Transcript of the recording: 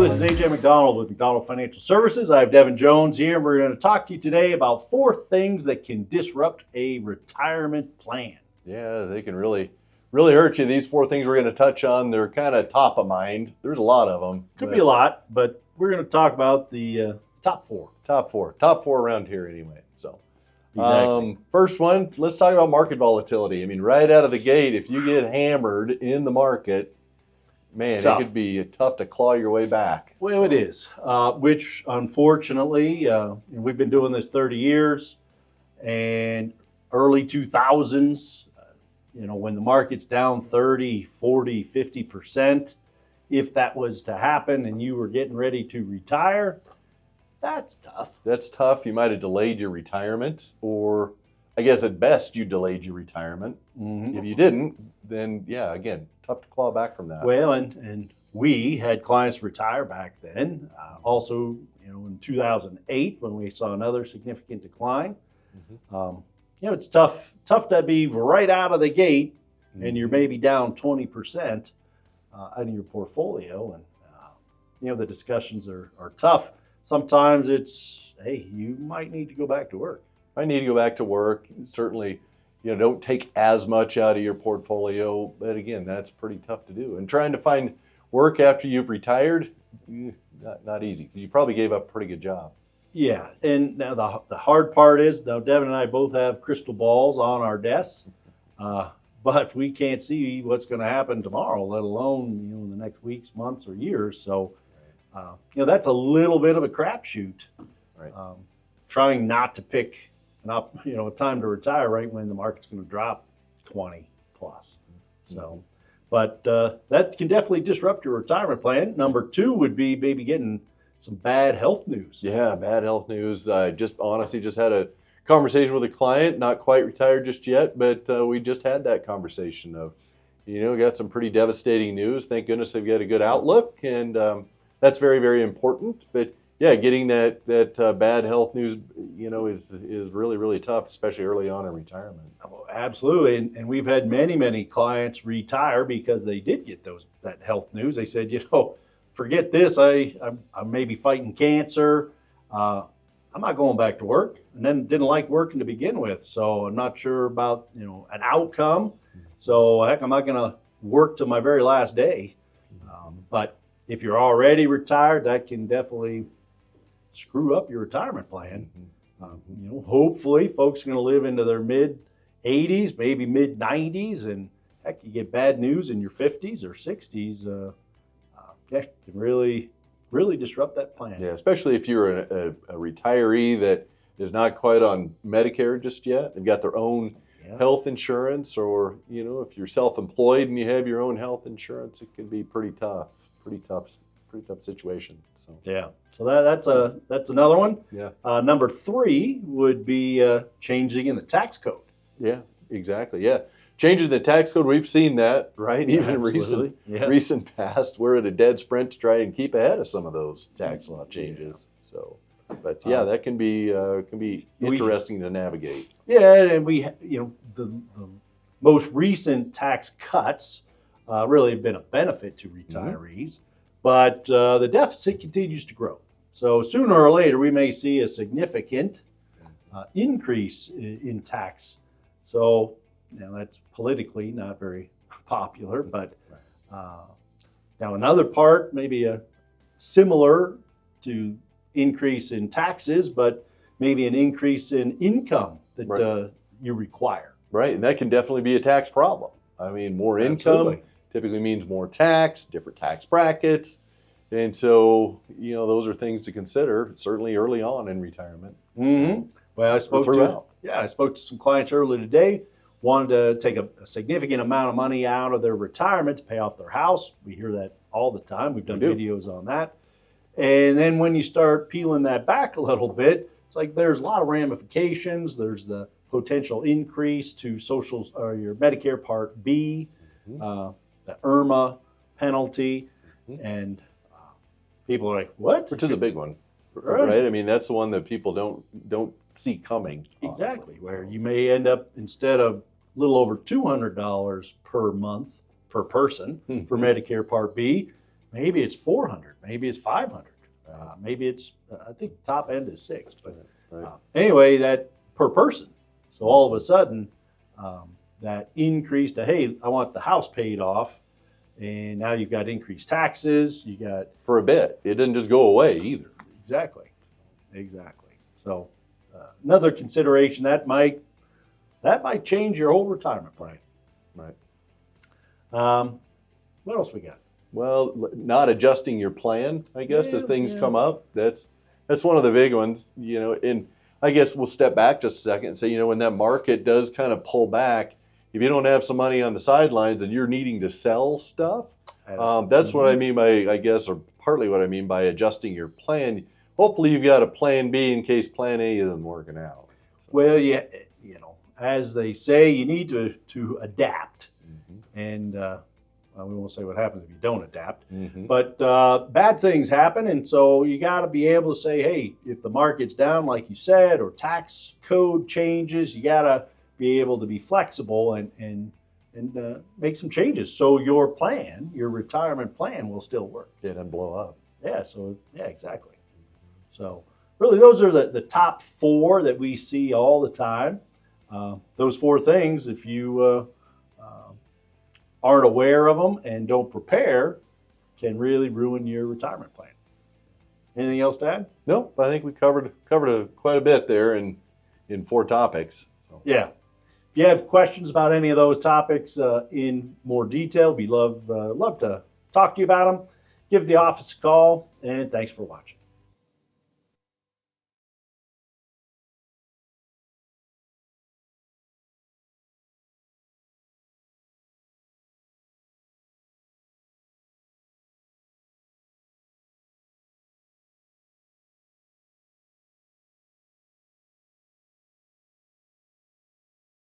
this is AJ Macdonald with Macdonald Financial Services. I have Devin Jones here, and we're going to talk to you today about 4 things that can disrupt a retirement plan. Yeah, they can really hurt you. These 4 things we're going to touch on, they're kind of top of mind. There's a lot of them. Could be a lot, but we're going to talk about the top 4. Top four around here anyway. So, Exactly. First one, let's talk about market volatility. I mean, right out of the gate, if you get hammered in the market, man, it could be tough to claw your way back. Well, it is, which unfortunately, we've been doing this 30 years, and early 2000s, when the market's down 30, 40, 50%, if that was to happen and you were getting ready to retire, that's tough. That's tough. You might have delayed your retirement, or I guess at best you delayed your retirement. Mm-hmm. If you didn't, then yeah, again, tough to claw back from that. Well, and we had clients retire back then. Also, in 2008 when we saw another significant decline. Mm-hmm. It's tough to be right out of the gate, and you're maybe down 20% out of your portfolio, and the discussions are tough. Sometimes it's, hey, you might need to go back to work. I need to go back to work. Certainly, don't take as much out of your portfolio. But again, that's pretty tough to do. And trying to find work after you've retired, not easy, because you probably gave up a pretty good job. Yeah, and now the hard part is, now Devin and I both have crystal balls on our desks, but we can't see what's going to happen tomorrow, let alone in the next weeks, months, or years. So, that's a little bit of a crapshoot. Right. Trying not to pick a time to retire right when the market's going to drop 20 plus. So, but that can definitely disrupt your retirement plan. Number 2 would be maybe getting some bad health news. Yeah, bad health news. I just had a conversation with a client, not quite retired just yet, but we just had that conversation of, got some pretty devastating news. Thank goodness they've got a good outlook, and that's very, very important. But yeah, getting that bad health news, is really, really tough, especially early on in retirement. Oh, absolutely, and we've had many clients retire because they did get that health news. They said, forget this. I may be fighting cancer. I'm not going back to work, and then didn't like working to begin with. So I'm not sure about an outcome. So heck, I'm not going to work to my very last day. But if you're already retired, that can definitely screw up your retirement plan. Hopefully, folks are going to live into their mid 80s, maybe mid 90s, and heck, you get bad news in your 50s or 60s. Can really disrupt that plan. Yeah, especially if you're a retiree that is not quite on Medicare just yet. They've got their own health insurance, or if you're self-employed and you have your own health insurance, it can be pretty tough situation. So yeah, so that's another one. Yeah. Number 3 would be changing in the tax code. Yeah, exactly. Yeah. Changes in the tax code, we've seen that, right? Yeah, even recent past, we're at a dead sprint to try and keep ahead of some of those tax law changes. Yeah. So, but yeah, that can be interesting to navigate. Yeah, and we, the most recent tax cuts really have been a benefit to retirees, but the deficit continues to grow. So sooner or later, we may see a significant increase in tax. So, that's politically not very popular, but now another part, maybe a similar to increase in taxes, but maybe an increase in income that you require. Right, and that can definitely be a tax problem. I mean, more income typically means more tax, different tax brackets, and so those are things to consider, certainly early on in retirement. Mm-hmm. Well, I spoke to some clients earlier today. Wanted to take a significant amount of money out of their retirement to pay off their house. We hear that all the time. We've done videos on that. And then when you start peeling that back a little bit, it's like there's a lot of ramifications. There's the potential increase to your Medicare Part B, the IRMA penalty, and people are like, "What?" Which is a big one, right? I mean, that's the one that people don't see coming. Exactly, where you may end up, instead of a little over $200 per month per person for Medicare Part B, maybe it's 400, maybe it's 500, maybe it's I think the top end is 6. But anyway, that per person. So all of a sudden, that increase to, hey, I want the house paid off, and now you've got increased taxes. You got for a bit. It didn't just go away either. Exactly. So another consideration that might change your whole retirement plan. Right. What else we got? Well, not adjusting your plan, I guess, as things come up. That's one of the big ones, you know. And I guess we'll step back just a second and say, you know, when that market does kind of pull back, if you don't have some money on the sidelines and you're needing to sell stuff, that's what I mean by, I guess, or partly what I mean by adjusting your plan. Hopefully you've got a plan B in case plan A isn't working out. Well, yeah, you know, as they say, you need to adapt. And we won't say what happens if you don't adapt. But bad things happen, and so you got to be able to say, hey, if the market's down, like you said, or tax code changes, you got to be able to be flexible and make some changes so your plan, your retirement plan, will still work. It doesn't blow up. Yeah. So yeah, exactly. So really, those are the top 4 that we see all the time. Those 4 things, if you aren't aware of them and don't prepare, can really ruin your retirement plan. Anything else to add? No, I think we covered quite a bit there in 4 topics. So. Yeah. If you have questions about any of those topics in more detail, we'd love to talk to you about them. Give the office a call, and thanks for watching.